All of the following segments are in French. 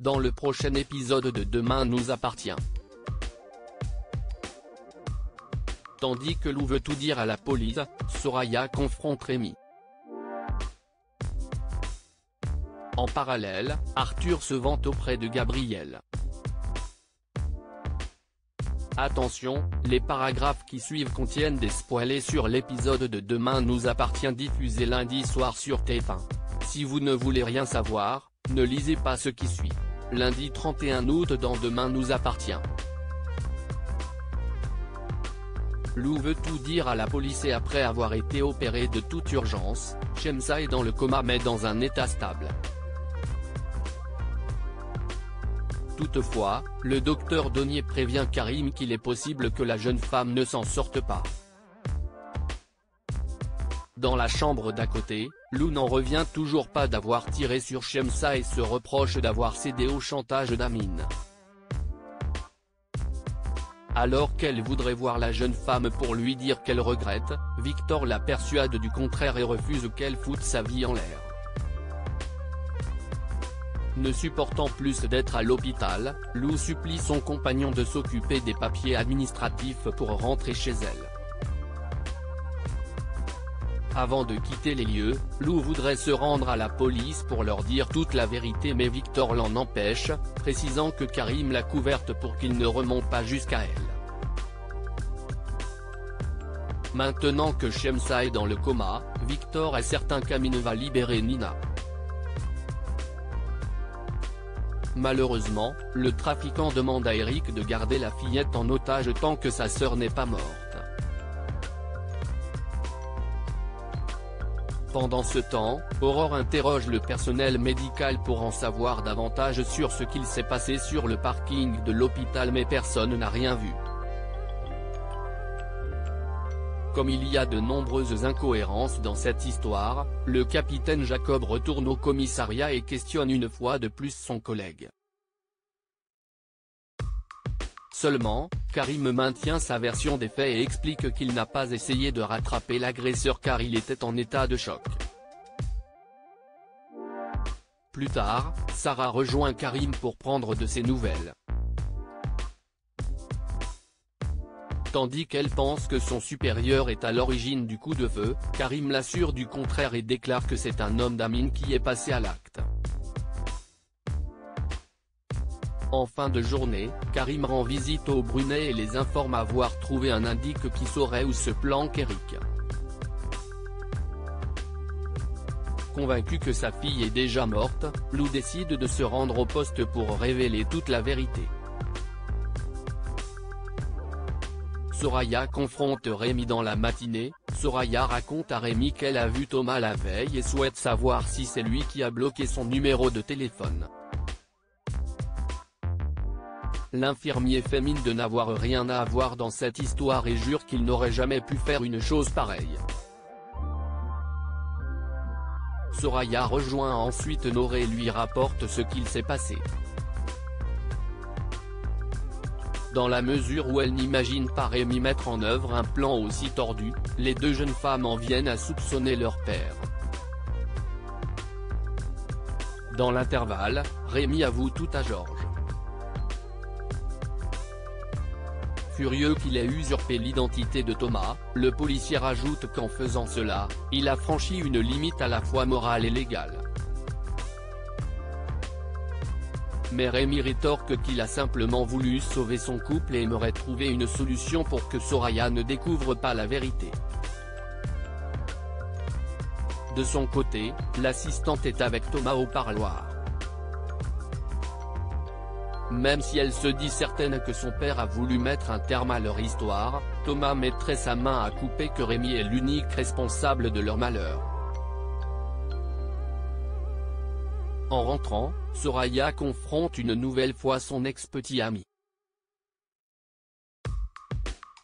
dans le prochain épisode de Demain nous appartient. Tandis que Lou veut tout dire à la police, Soraya confronte Rémi. En parallèle, Arthur se vante auprès de Gabriel. Attention, les paragraphes qui suivent contiennent des spoilers sur l'épisode de Demain nous appartient diffusé lundi soir sur TF1. Si vous ne voulez rien savoir, ne lisez pas ce qui suit. Lundi 31 août dans Demain nous appartient. Lou veut tout dire à la police et après avoir été opéré de toute urgence, Shemsa est dans le coma mais dans un état stable. Toutefois, le docteur Donnier prévient Karim qu'il est possible que la jeune femme ne s'en sorte pas. Dans la chambre d'à côté, Lou n'en revient toujours pas d'avoir tiré sur Shemsa et se reproche d'avoir cédé au chantage d'Amine. Alors qu'elle voudrait voir la jeune femme pour lui dire qu'elle regrette, Victor la persuade du contraire et refuse qu'elle foute sa vie en l'air. Ne supportant plus d'être à l'hôpital, Lou supplie son compagnon de s'occuper des papiers administratifs pour rentrer chez elle. Avant de quitter les lieux, Lou voudrait se rendre à la police pour leur dire toute la vérité mais Victor l'en empêche, précisant que Karim l'a couverte pour qu'il ne remonte pas jusqu'à elle. Maintenant que Shemsa est dans le coma, Victor est certain qu'Amine va libérer Nina. Malheureusement, le trafiquant demande à Eric de garder la fillette en otage tant que sa sœur n'est pas morte. Pendant ce temps, Aurore interroge le personnel médical pour en savoir davantage sur ce qu'il s'est passé sur le parking de l'hôpital mais personne n'a rien vu. Comme il y a de nombreuses incohérences dans cette histoire, le capitaine Jacob retourne au commissariat et questionne une fois de plus son collègue. Seulement, Karim maintient sa version des faits et explique qu'il n'a pas essayé de rattraper l'agresseur car il était en état de choc. Plus tard, Sarah rejoint Karim pour prendre de ses nouvelles. Tandis qu'elle pense que son supérieur est à l'origine du coup de feu, Karim l'assure du contraire et déclare que c'est un homme d'Amine qui est passé à l'acte. En fin de journée, Karim rend visite au Brunet et les informe avoir trouvé un indice qui saurait où se planque Eric. Convaincu que sa fille est déjà morte, Lou décide de se rendre au poste pour révéler toute la vérité. Soraya confronte Rémi dans la matinée. Soraya raconte à Rémi qu'elle a vu Thomas la veille et souhaite savoir si c'est lui qui a bloqué son numéro de téléphone. L'infirmier fait mine de n'avoir rien à voir dans cette histoire et jure qu'il n'aurait jamais pu faire une chose pareille. Soraya rejoint ensuite Noré et lui rapporte ce qu'il s'est passé. Dans la mesure où elle n'imagine pas Rémi mettre en œuvre un plan aussi tordu, les deux jeunes femmes en viennent à soupçonner leur père. Dans l'intervalle, Rémi avoue tout à Georges. Furieux qu'il ait usurpé l'identité de Thomas, le policier rajoute qu'en faisant cela, il a franchi une limite à la fois morale et légale. Mais Rémi rétorque qu'il a simplement voulu sauver son couple et aimerait trouver une solution pour que Soraya ne découvre pas la vérité. De son côté, l'assistante est avec Thomas au parloir. Même si elle se dit certaine que son père a voulu mettre un terme à leur histoire, Thomas mettrait sa main à couper que Rémi est l'unique responsable de leur malheur. En rentrant, Soraya confronte une nouvelle fois son ex-petit ami.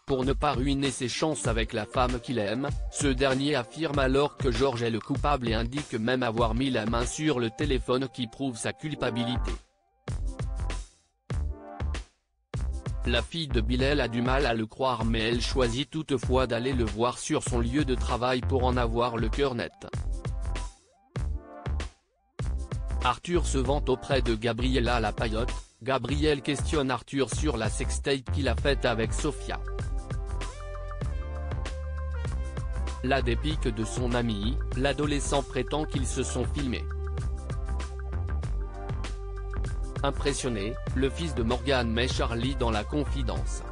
Pour ne pas ruiner ses chances avec la femme qu'il aime, ce dernier affirme alors que Georges est le coupable et indique même avoir mis la main sur le téléphone qui prouve sa culpabilité. La fille de Bilal a du mal à le croire mais elle choisit toutefois d'aller le voir sur son lieu de travail pour en avoir le cœur net. Arthur se vante auprès de Gabriella la paillote. Gabrielle questionne Arthur sur la sextape qu'il a faite avec Sofia. La dépique de son ami, l'adolescent prétend qu'ils se sont filmés. Impressionné, le fils de Morgan met Charlie dans la confidence.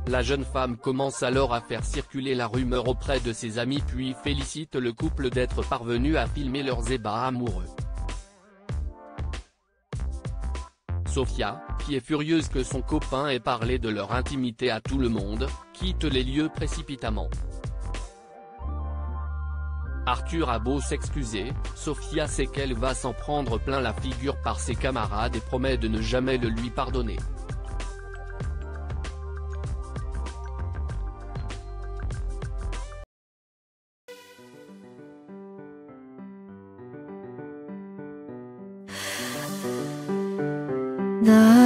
La jeune femme commence alors à faire circuler la rumeur auprès de ses amis puis félicite le couple d'être parvenu à filmer leurs ébats amoureux. Sofia, qui est furieuse que son copain ait parlé de leur intimité à tout le monde, quitte les lieux précipitamment. Arthur a beau s'excuser, Sofia sait qu'elle va s'en prendre plein la figure par ses camarades et promet de ne jamais le lui pardonner. 나